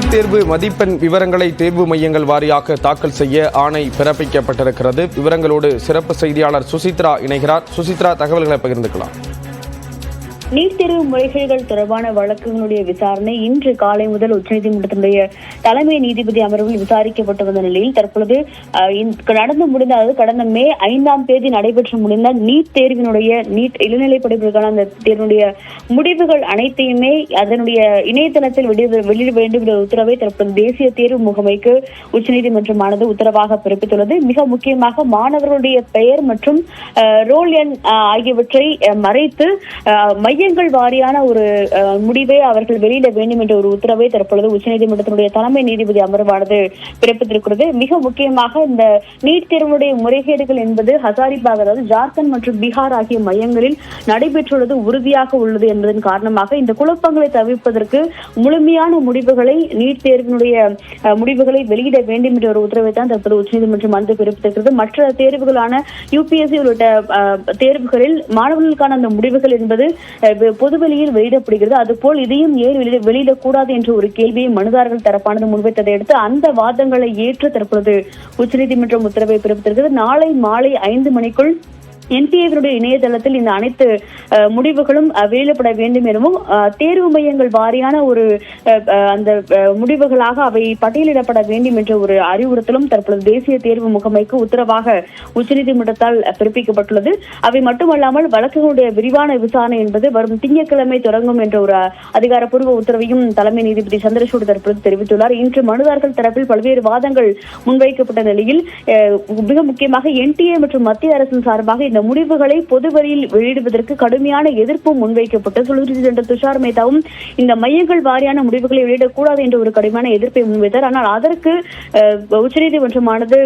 NEET தேர்வு மதிப்பெண் விவரங்களை தேர்வு மையங்கள் வாரியாக தாக்கல் செய்ய ஆணை பிறப்பிக்கப்பட்டிருக்கிறது. விவரங்களோடு சிறப்பு செய்தியாளர் சுசித்ரா இணைகிறார். சுசித்ரா, தகவல்களை பகிர்ந்துக்கலாம். நீட் தேர்வு முறைகேடுகள் தொடர்பான வழக்குகளுடைய விசாரணை இன்று காலை முதல் உச்சநீதிமன்றத்தினுடைய தலைமை நீதிபதி அமர்வில் விசாரிக்கப்பட்டு வந்த நிலையில் தற்பொழுது நடந்து முடிந்த, அதாவது கடந்த மே 5ஆம் தேதி நடைபெற்று முடிந்த நீட் தேர்வினுடைய இளநிலை படிப்புகளுக்கான அந்த தேர்வினுடைய முடிவுகள் அனைத்தையுமே அதனுடைய இணையதளத்தில் வெளியிட வேண்டும் என்ற உத்தரவை தற்போது தேசிய தேர்வு முகமைக்கு உச்சநீதிமன்றமானது உத்தரவாக பிறப்பித்துள்ளது. மிக முக்கியமாக மாணவர்களுடைய பெயர் மற்றும் ரோல் எண் ஆகியவற்றை மறைத்து மையங்கள் வாரியான ஒரு முடிவை அவர்கள் வெளியிட வேண்டும் என்ற ஒரு உத்தரவை தற்பொழுது உச்சநீதிமன்றத்தினுடைய தலைமை நீதிபதி அமர்வானது பிறப்பித்திருக்கிறது. மிக முக்கியமாக இந்த நீட் தேர்வுடைய முறைகேடுகள் என்பது ஹசாரிபாக், அதாவது ஜார்க்கண்ட் மற்றும் பீகார் ஆகிய மையங்களில் நடைபெற்றுள்ளது உறுதியாக உள்ளது என்பதன் காரணமாக இந்த குழப்பங்களை தவிர்ப்பதற்கு முழுமையான முடிவுகளை நீட் தேர்வினுடைய முடிவுகளை வெளியிட வேண்டும் என்ற ஒரு உத்தரவை தான் தற்போது உச்சநீதிமன்றம் வந்து பிறப்பித்திருக்கிறது. மற்ற தேர்வுகளான UPSC உள்ளிட்ட தேர்வுகளில் மாணவர்களுக்கான அந்த முடிவுகள் என்பது பொதுவெளியில் வெளியிடப்படுகிறது. அதுபோல் இதையும் ஏன் வெளியிடக்கூடாது என்ற ஒரு கேள்வியை மனுதாரர்கள் தரப்பானது முன்வைத்ததை அடுத்து அந்த வாதங்களை ஏற்று தற்பொழுது உச்சநீதிமன்றம் உத்தரவை பிறப்பித்திருக்கிறது. நாளை மாலை 5 மணிக்குள் NTA இணையதளத்தில் இந்த அனைத்து முடிவுகளும் வெளியிடப்பட வேண்டும் எனவும் தேர்வு மையங்கள் வாரியான ஒரு அந்த முடிவுகளாக அவை பட்டியலிடப்பட வேண்டும் என்ற ஒரு அறிவுறுத்தலும் தற்பொழுது தேசிய தேர்வு முகமைக்கு உத்தரவாக உச்சநீதிமன்றத்தால் பிறப்பிக்கப்பட்டுள்ளது. அவை மட்டுமல்லாமல் வழக்குகளுடைய விரிவான விசாரணை என்பது வரும் திங்கட்கிழமை தொடங்கும் என்ற ஒரு அதிகாரப்பூர்வ உத்தரவையும் தலைமை நீதிபதி சந்திரசூட் தற்பொழுது தெரிவித்துள்ளார். இன்று மனுதாரர்கள் தரப்பில் பல்வேறு வாதங்கள் முன்வைக்கப்பட்ட நிலையில் மிக முக்கியமாக NTA மற்றும் மத்திய அரசின் சார்பாக இந்த முடிவுகளை பொதுவெளியில் வெளியிடுவதற்கு கடுமையான எதிர்ப்பு முன்வைக்கப்பட்டு சொலிசிட்டர் துஷார் மேத்தாவும் இந்த மையங்கள் வாரியான முடிவுகளை வெளியிடக்கூடாது என்ற ஒரு கடுமையான எதிர்ப்பை முன்வைத்தார். ஆனால் அதற்கு உச்சநீதிமன்றமானது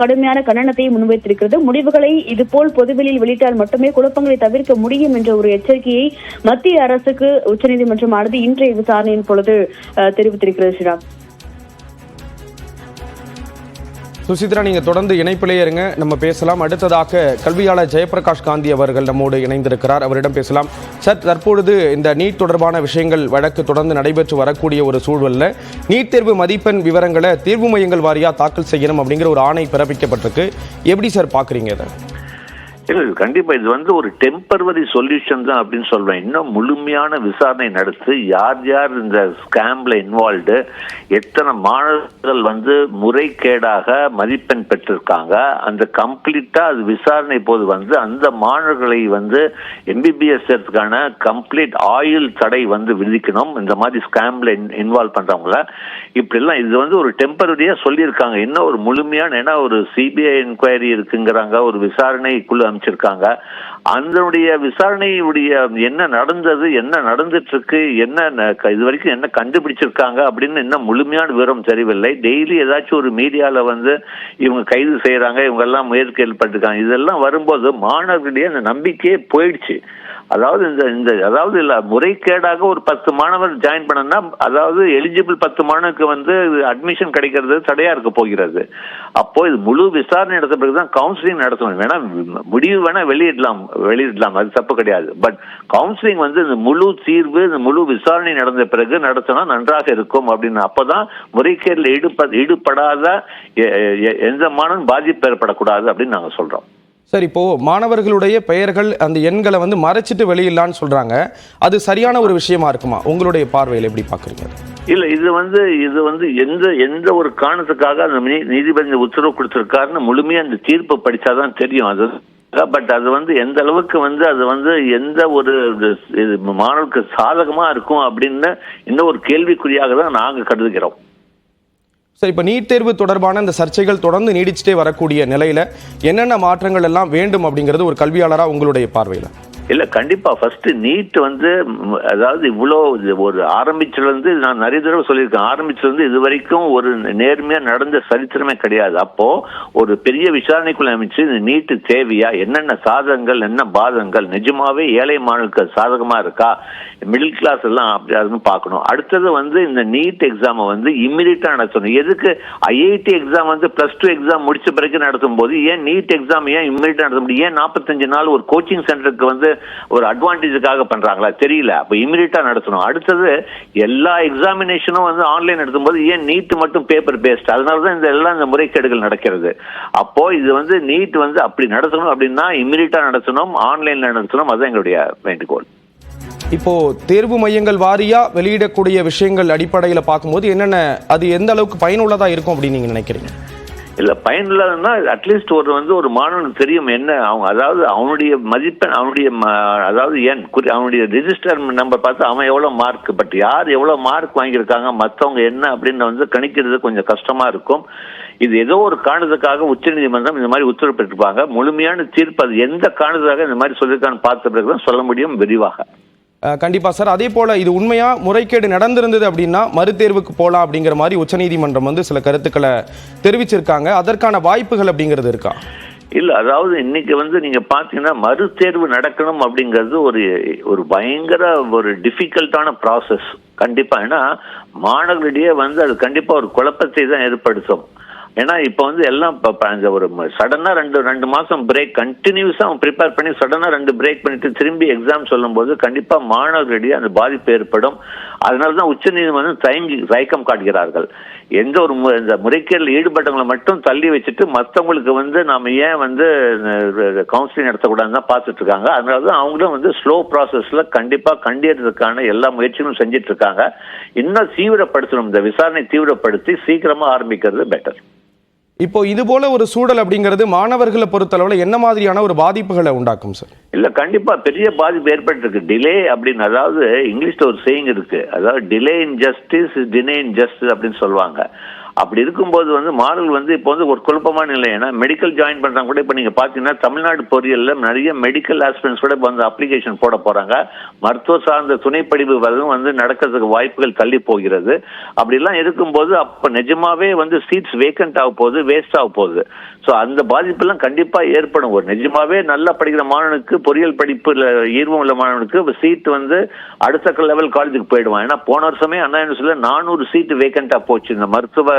கடுமையான கண்டனத்தை முன்வைத்திருக்கிறது. முடிவுகளை இதுபோல் பொதுவெளியில் வெளியிட்டால் மட்டுமே குழப்பங்களை தவிர்க்க முடியும் என்ற ஒரு எச்சரிக்கையை மத்திய அரசுக்கு உச்சநீதிமன்றமானது இன்றைய விசாரணையின் பொழுது தெரிவித்திருக்கிறது. ஸ்ரீராம், சுசித்ரா, நீங்க தொடர்ந்து இணைப்பிலே இருங்க, நம்ம பேசலாம். அடுத்ததாக கல்வியாளர் ஜெயபிரகாஷ் காந்தி அவர்கள் நம்மோடு இணைந்திருக்கிறார். அவரிடம் பேசலாம். சார், தற்பொழுது இந்த நீட் தொடர்பான விஷயங்கள் வழக்கு தொடர்ந்து நடைபெற்று வரக்கூடிய ஒரு சூழல்ல நீட் தேர்வு மதிப்பெண் விவரங்களை தேர்வு மையங்கள் வாரியா தாக்கல் செய்யணும் அப்படிங்கிற ஒரு ஆணை பிறப்பிக்கப்பட்டிருக்கு. எப்படி சார் பாக்குறீங்க இதை? இல்ல, கண்டிப்பா இது ஒரு டெம்பரவரி சொல்யூஷன் தான் அப்படின்னு சொல்றேன். இன்னும் முழுமையான விசாரணை நடத்தி யார் யார் இந்த ஸ்கேம்ல இன்வால்வ்டு, எத்தனை மாணவர்கள் முறைகேடாக மதிப்பெண் பெற்றிருக்காங்க, அந்த கம்ப்ளீட்டா அது விசாரணை போது அந்த மாணவர்களை MBBS கம்ப்ளீட் ஆயுள் தடை விதிக்கணும். இந்த மாதிரி ஸ்கேம்ல இன்வால்வ் பண்றவங்கள இப்படி எல்லாம் இது ஒரு டெம்பரரியா சொல்லியிருக்காங்க. இன்னும் ஒரு முழுமையான, ஏன்னா ஒரு CBI என்கொயரி இருக்குங்கிறாங்க, ஒரு விசாரணை குழு அமைச்சிருக்காங்க. அதனுடைய விசாரணையுடைய என்ன நடந்தது, என்ன நடந்துட்டு இருக்கு, என்ன இது வரைக்கும் என்ன கண்டுபிடிச்சிருக்காங்க அப்படின்னு இன்னும் முழுமையான விவரம் தெரியவில்லை. டெய்லி ஏதாச்சும் ஒரு மீடியால இவங்க கைது செய்யறாங்க, இவங்க எல்லாம் முயற்சிப்பட்டிருக்காங்க. இதெல்லாம் வரும்போது மாணவர்களுடைய அந்த நம்பிக்கையே போயிடுச்சு. அதாவது அதாவது இல்ல, முறைகேடாக ஒரு 10 மாணவர் ஜாயின் பண்ணா, அதாவது எலிஜிபிள் 10 மாணவருக்கு அட்மிஷன் கிடைக்கிறது தடையா இருக்க போகிறது. அப்போ இது முழு விசாரணை நடத்த பிறகுதான் கவுன்சிலிங் நடத்தணும். வேணா முடிவு வேணா வெளியிடலாம், அது தப்பு கிடையாது. பட் கவுன்சிலிங் இந்த முழு தீர்வு, இந்த முழு விசாரணை நடந்த பிறகு நடத்தினா நன்றாக இருக்கும் அப்படின்னு. அப்பதான் முறைகேடில் ஈடுபடாத எந்த மாணவன் பாதிப்பு ஏற்படக்கூடாது அப்படின்னு நாங்க சொல்றோம். சார், இப்போ மாணவர்களுடைய பெயர்கள் அந்த எண்களை மறைச்சிட்டு வெளியிடலான்னு சொல்றாங்க. அது சரியான ஒரு விஷயமா இருக்குமா? உங்களுடைய பார்வையில் எப்படி பாக்குறீங்க? இல்ல, இது எந்த ஒரு காரணத்துக்காக அந்த நீதிபதி உத்தரவு கொடுத்திருக்காருன்னு முழுமையா அந்த தீர்ப்பு படிச்சாதான் தெரியும். அது பட் அது எந்த அளவுக்கு அது எந்த ஒரு மாணவருக்கு சாதகமா இருக்கும் அப்படின்னு இன்னும் ஒரு கேள்விக்குறியாக தான் நாங்க கருதுகிறோம். சார், இப்போ நீட் தேர்வு தொடர்பான இந்த சர்ச்சைகள் தொடர்ந்து நீடிச்சுட்டே வரக்கூடிய நிலையில என்னென்ன மாற்றங்கள் எல்லாம் வேண்டும் அப்படிங்கிறது ஒரு கல்வியாளராக உங்களுடைய பார்வையில்? இல்ல, கண்டிப்பா ஃபர்ஸ்ட் நீட் அதாவது இவ்வளோ ஒரு ஆரம்பிச்சிலிருந்து நான் நிறைய தடவை சொல்லியிருக்கேன், ஆரம்பிச்சிலிருந்து இது வரைக்கும் ஒரு நேர்மையா நடந்த சரித்திரமே கிடையாது. அப்போ ஒரு பெரிய விசாரணைக்குள்ள அமைச்சு இந்த நீட்டு தேவையா, என்னென்ன சாதகங்கள் என்ன பாதகங்கள், நிஜமாவே ஏழை மாணவர்களுக்கு சாதகமா இருக்கா, மிடில் கிளாஸ் எல்லாம் அப்படி பார்க்கணும். அடுத்தது இந்த நீட் எக்ஸாம் இம்மிடியட்டா நடத்தணும். எதுக்கு IIT எக்ஸாம் +2 எக்ஸாம் முடிச்ச பிறகு நடத்தும் போது ஏன் நீட் எக்ஸாம் ஏன் இம்மிடியட்டா நடத்த முடியும்? ஏன் 45 நாள் ஒரு கோச்சிங் சென்டருக்கு ஒரு அட்வான்டேஜுக்காக பண்றாங்களா தெரியல. அப்ப இமிடியட்டா நடத்தணும். அடுத்தது எல்லா எக்ஸாமினேஷனும் வந்து ஆன்லைன் நடத்தும்போது ஏன் நீட் மட்டும் பேப்பர் பேஸ்ட்? அதனாலதான் இந்த முறைகேடுகள் நடக்கிறது. அப்போ இது வந்து நீட் வந்து அப்படி நடத்தணும் அப்படின்னா இமிடியட்டா நடத்தணும், ஆன்லைன்ல நடத்தணும். அதுதான் எங்களுடைய வேண்டுகோள். இப்போ தேர்வு மையங்கள் வாரியா வெளியிடக்கூடிய விஷயங்கள் அடிப்படையில் பார்க்கும்போது என்னென்ன அது எந்த அளவுக்கு பயனுள்ளதா இருக்கும் அப்படின்னு நீங்க நினைக்கிறீங்க? இல்ல பயனுள்ளதுன்னா அட்லீஸ்ட் ஒரு மாணவனுக்கு தெரியும் என்ன அவங்க, அதாவது அவனுடைய மதிப்பெண், அவனுடைய அதாவது அவனுடைய ரெஜிஸ்டர் நம்பர் பார்த்து அவன் எவ்வளவு மார்க், பட் யார் எவ்வளவு மார்க் வாங்கியிருக்காங்க, மற்றவங்க என்ன அப்படின்னு வந்து கணிக்கிறது கொஞ்சம் கஷ்டமா இருக்கும். இது ஏதோ ஒரு காரணத்துக்காக உச்சநீதிமன்றம் இந்த மாதிரி உத்தரவு பெற்றிருப்பாங்க. முழுமையான தீர்ப்பு அது எந்த காரணத்துக்காக இந்த மாதிரி சொல்லியிருக்கான்னு பார்த்த பிறகுதான் சொல்ல முடியும் விரிவாக. கண்டிப்பா சார். அதே போல இது உண்மையா முறைகேடு நடந்திருந்தது அப்படின்னா மறுதேர்வுக்கு போலாம் அப்படிங்கிற மாதிரி உச்சநீதிமன்றம் வந்து சில கருத்துக்களை தெரிவிச்சிருக்காங்க. அதற்கான வாய்ப்புகள் அப்படிங்கிறது இருக்கா? இல்ல, அதாவது இன்னைக்கு வந்து நீங்க பாத்தீங்கன்னா மறுதேர்வு நடக்கணும் அப்படிங்கிறது ஒரு பயங்கர ஒரு டிஃபிகல்ட்டான ப்ராசஸ் கண்டிப்பா. ஏன்னா மாணவர்களிடையே வந்து அது கண்டிப்பா ஒரு குழப்பத்தை தான் ஏற்படுத்தும். ஏன்னா இப்ப வந்து எல்லாம் ஒரு சடனா ரெண்டு மாசம் பிரேக் கண்டினியூஸா அவன் ப்ரிப்பேர் பண்ணி சடனா 2 பிரேக் பண்ணிட்டு திரும்பி எக்ஸாம் சொல்லும் போது கண்டிப்பா மாணவர்களிடையே அந்த பாதிப்பு ஏற்படும். அதனாலதான் உச்சநீதிமன்றம் தயக்கம் காட்டுகிறார்கள். எந்த ஒரு இந்த முறைகேடில் ஈடுபட்டவங்களை மட்டும் தள்ளி வச்சுட்டு மற்றவங்களுக்கு வந்து நாம ஏன் வந்து கவுன்சிலிங் நடத்தக்கூடாதுன்னு தான் பார்த்துட்டு இருக்காங்க. அதனாலதான் அவங்களும் வந்து ஸ்லோ ப்ராசஸ்ல கண்டிப்பா கண்டியறதுக்கான எல்லா முயற்சிகளும் செஞ்சிட்டு இருக்காங்க. இன்னும் தீவிரப்படுத்தணும், இந்த விசாரணை தீவிரப்படுத்தி சீக்கிரமா ஆரம்பிக்கிறது பெட்டர். இப்போ இது போல ஒரு சூழல் அப்படிங்கிறது மாணவர்களை பொறுத்தளவுல என்ன மாதிரியான ஒரு பாதிப்புகளை உண்டாக்கும் சார்? இல்ல கண்டிப்பா பெரிய பாதிப்பு ஏற்பட்டிருக்கு. டிலே அப்படின்னு, அதாவது இங்கிலீஷ்ல ஒரு சேயிங் இருக்கு, அதாவது delay in justice is delay in justice அப்படின்னு சொல்லுவாங்க. அப்படி இருக்கும்போது வந்து மாணவர்கள் வந்து இப்போ வந்து ஒரு குழப்பமான நிலை. ஏன்னா மெடிக்கல் ஜாயின் பண்றாங்க கூட. இப்போ நீங்க பாத்தீங்கன்னா தமிழ்நாடு பொறியியல்ல நிறைய மெடிக்கல் ஆஸ்பிரன்ஸ் கூட வந்து அப்ளிகேஷன் போட போறாங்க. மருத்துவ சார்ந்த துணை படிப்பு வந்து நடக்கிறதுக்கு வாய்ப்புகள் தள்ளி போகிறது. அப்படிலாம் இருக்கும்போது அப்ப நிஜமாவே வந்து சீட்ஸ் வேக்கண்ட் ஆக போகுது, வேஸ்ட் ஆக போகுது. ஸோ அந்த பாதிப்பெல்லாம் கண்டிப்பா ஏற்படும். ஒரு நிஜமாவே நல்லா படிக்கிற மாணவனுக்கு, பொறியியல் படிப்புல ஈர்வம் உள்ள மாணவனுக்கு சீட் வந்து அடுத்த லெவல் காலேஜுக்கு போயிடுவான். ஏன்னா போன வருஷமே அண்ணா யூனிவர்சிட்டியில 400 சீட் வேக்கண்டா போச்சு இந்த மருத்துவ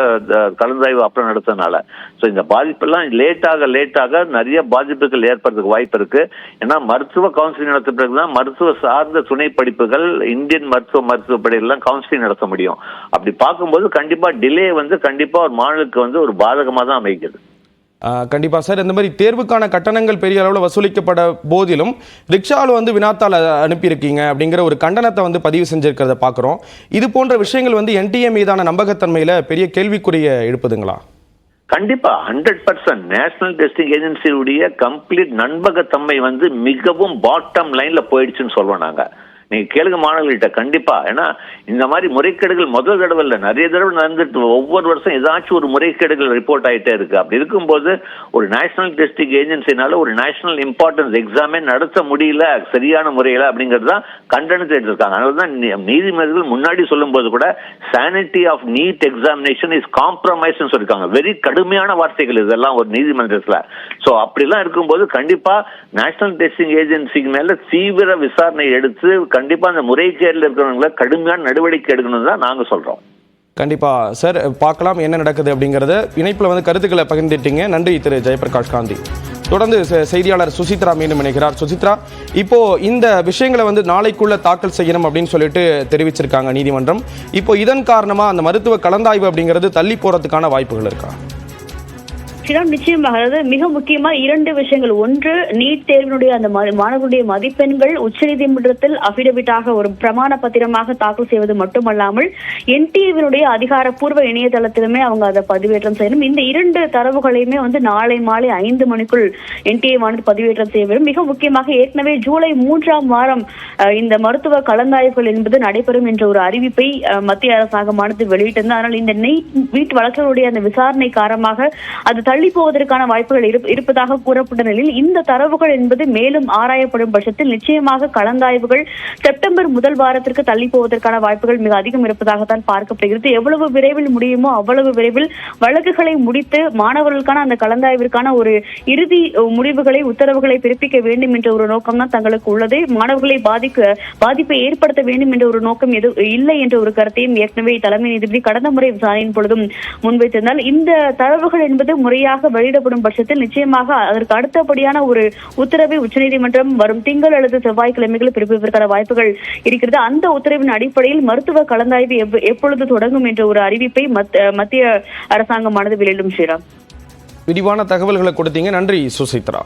கலந்தாய்வு அப்புறம் நடத்தனால. ஸோ இந்த பாதிப்பெல்லாம் லேட்டாக நிறைய பாதிப்புகள் ஏற்படுறதுக்கு வாய்ப்பு இருக்கு. ஏன்னா மருத்துவ கவுன்சிலிங் நடத்த பிறகுதான் மருத்துவ சார்ந்த துணை படிப்புகள் இந்தியன் மருத்துவ படிப்பெல்லாம் கவுன்சிலிங் நடத்த முடியும். அப்படி பார்க்கும்போது கண்டிப்பா டிலே வந்து கண்டிப்பா ஒரு மாணவனுக்கு வந்து ஒரு பாதகமா தான் அமைகிறது. கண்டிப்பா சார். இந்த மாதிரி தேர்வுக்கான கட்டணங்கள் பெரிய அளவில் வசூலிக்கப்பட போதிலும் ரிக்ஷாவில் வந்து வினாத்தாள் அனுப்பியிருக்கீங்க அப்படிங்கிற ஒரு கண்டனத்தை வந்து பதிவு செஞ்சிருக்கிறத பார்க்குறோம். இது போன்ற விஷயங்கள் வந்து என்டிஏ மீதான நம்பகத்தன்மையில் பெரிய கேள்விக்குரிய எழுப்புதுங்களா? கண்டிப்பா 100% நேஷனல் டெஸ்டிங் ஏஜென்சியுடைய கம்ப்ளீட் நம்பகத்தன்மை வந்து மிகவும் பாட்டம் லைன்ல போயிடுச்சுன்னு சொல்லுவோம் நாங்க. நீங்க கேளுங்க மாணவர்கள்ட்ட கண்டிப்பா. ஏன்னா இந்த மாதிரி முறைகேடுகள் முதல் தடவை இல்லை, நிறைய தடவை நடந்துட்டு ஒவ்வொரு வருஷம் ஏதாச்சும் ஒரு முறைகேடுகள் ரிப்போர்ட் ஆகிட்டே இருக்கு. அப்படி இருக்கும்போது ஒரு நேஷனல் டெஸ்டிங் ஏஜென்சினால ஒரு நேஷனல் இம்பார்ட்டன்ஸ் எக்ஸாமே நடத்த முடியல சரியான முறையில அப்படிங்கிறது தான் கண்டனத்தை எடுத்திருக்காங்க. அதனாலதான் நீதிமன்றங்கள் முன்னாடி சொல்லும் போது கூட sanity of NEET examination is compromise சொல்லிருக்காங்க. வெரி கடுமையான வார்த்தைகள் இதெல்லாம் ஒரு நீதிமன்றத்துல. சோ அப்படிலாம் இருக்கும்போது கண்டிப்பா நேஷனல் டெஸ்டிங் ஏஜென்சிக்கு மேல தீவிர விசாரணை எடுத்து கண்டிப்பா அந்த முறைகேடுல இருக்கிறவங்களை கடுமையான நடவடிக்கை எடுக்கணும் தான் நாங்க சொல்றோம். கண்டிப்பா சார், பார்க்கலாம் என்ன நடக்குது அப்படிங்கறத. இணைப்புல வந்து கருத்துக்களை பகிர்ந்துட்டீங்க. நன்றி திரு ஜெயபிரகாஷ் காந்தி. தொடர்ந்து செய்தியாளர் சுசித்ரா மீண்டும் இணைகிறார். சுசித்ரா, இப்போ இந்த விஷயங்களை வந்து நாளைக்குள்ள தாக்கல் செய்யணும் அப்படின்னு சொல்லிட்டு தெரிவிச்சிருக்காங்க நீதிமன்றம். இப்போ இதன் காரணமா அந்த மருத்துவ கலந்தாய்வு அப்படிங்கிறது தள்ளி போறதுக்கான வாய்ப்புகள் இருக்கா? நிச்சயமாக. அதாவது மிக முக்கியமா 2 விஷயங்கள். ஒன்று, நீட் தேர்வினுடைய அந்த மாணவர்களுடைய மதிப்பெண்கள் உச்சநீதிமன்றத்தில் அபிடவிட்டாக ஒரு பிரமாண பத்திரமாக தாக்கல் செய்வது மட்டுமல்லாமல் என்டிஏவினுடைய அதிகாரப்பூர்வ இணையதளத்திலுமே அவங்க அதை பதிவேற்றம் செய்யணும். இந்த 2 தரவுகளையுமே வந்து நாளை மாலை 5 மணிக்குள் என்டிஏவானது பதிவேற்றம் செய்ய வேண்டும். மிக முக்கியமாக ஏற்கனவே ஜூலை 3ஆம் வாரம் இந்த மருத்துவ கலந்தாய்வுகள் என்பது நடைபெறும் என்ற ஒரு அறிவிப்பை மத்திய அரசாங்கமானது வெளியிட்டிருந்தது. ஆனால் இந்த நீட் வழக்குகளுடைய அந்த விசாரணை காரணமாக அது தள்ளி போவதற்கான வாய்ப்புகள் இருப்பதாக கூறப்பட்ட நிலையில் இந்த தரவுகள் என்பது மேலும் ஆராயப்படும் பட்சத்தில் நிச்சயமாக கலந்தாய்வுகள் செப்டம்பர் முதல் வாரத்திற்கு தள்ளி போவதற்கான வாய்ப்புகள் மிக அதிகம் இருப்பதாகத்தான் பார்க்கப்படுகிறது. எவ்வளவு விரைவில் முடியுமோ அவ்வளவு விரைவில் வழக்குகளை முடித்து மாணவர்களுக்கான அந்த கலந்தாய்விற்கான ஒரு இறுதி முடிவுகளை, உத்தரவுகளை பிறப்பிக்க வேண்டும் என்ற ஒரு நோக்கம் தான் தங்களுக்கு உள்ளது. மாணவர்களை பாதிப்பை ஏற்படுத்த வேண்டும் என்ற ஒரு நோக்கம் இல்லை என்ற ஒரு கருத்தையும் ஏற்கனவே தலைமை நீதிபதி கடந்த முறை விசாரணையின் பொழுதும் முன்வைத்திருந்தால் இந்த தரவுகள் என்பது முறையாக உடனடியாக வெளியிடப்படும் பட்சத்தில் நிச்சயமாக அதற்கு அடுத்தபடியான ஒரு உத்தரவை உச்சநீதிமன்றம் வரும் திங்கள் அல்லது செவ்வாய்க்கிழமைகள் பிறப்பிப்பதற்கான வாய்ப்புகள் இருக்கிறது. அந்த உத்தரவின் அடிப்படையில் மருத்துவ கலந்தாய்வு எப்பொழுது தொடங்கும் என்ற ஒரு அறிவிப்பை மத்திய அரசாங்கமானது வெளியிடும். ஸ்ரீராம், விரிவான தகவல்களை கொடுத்தீங்க. நன்றி சுசித்ரா.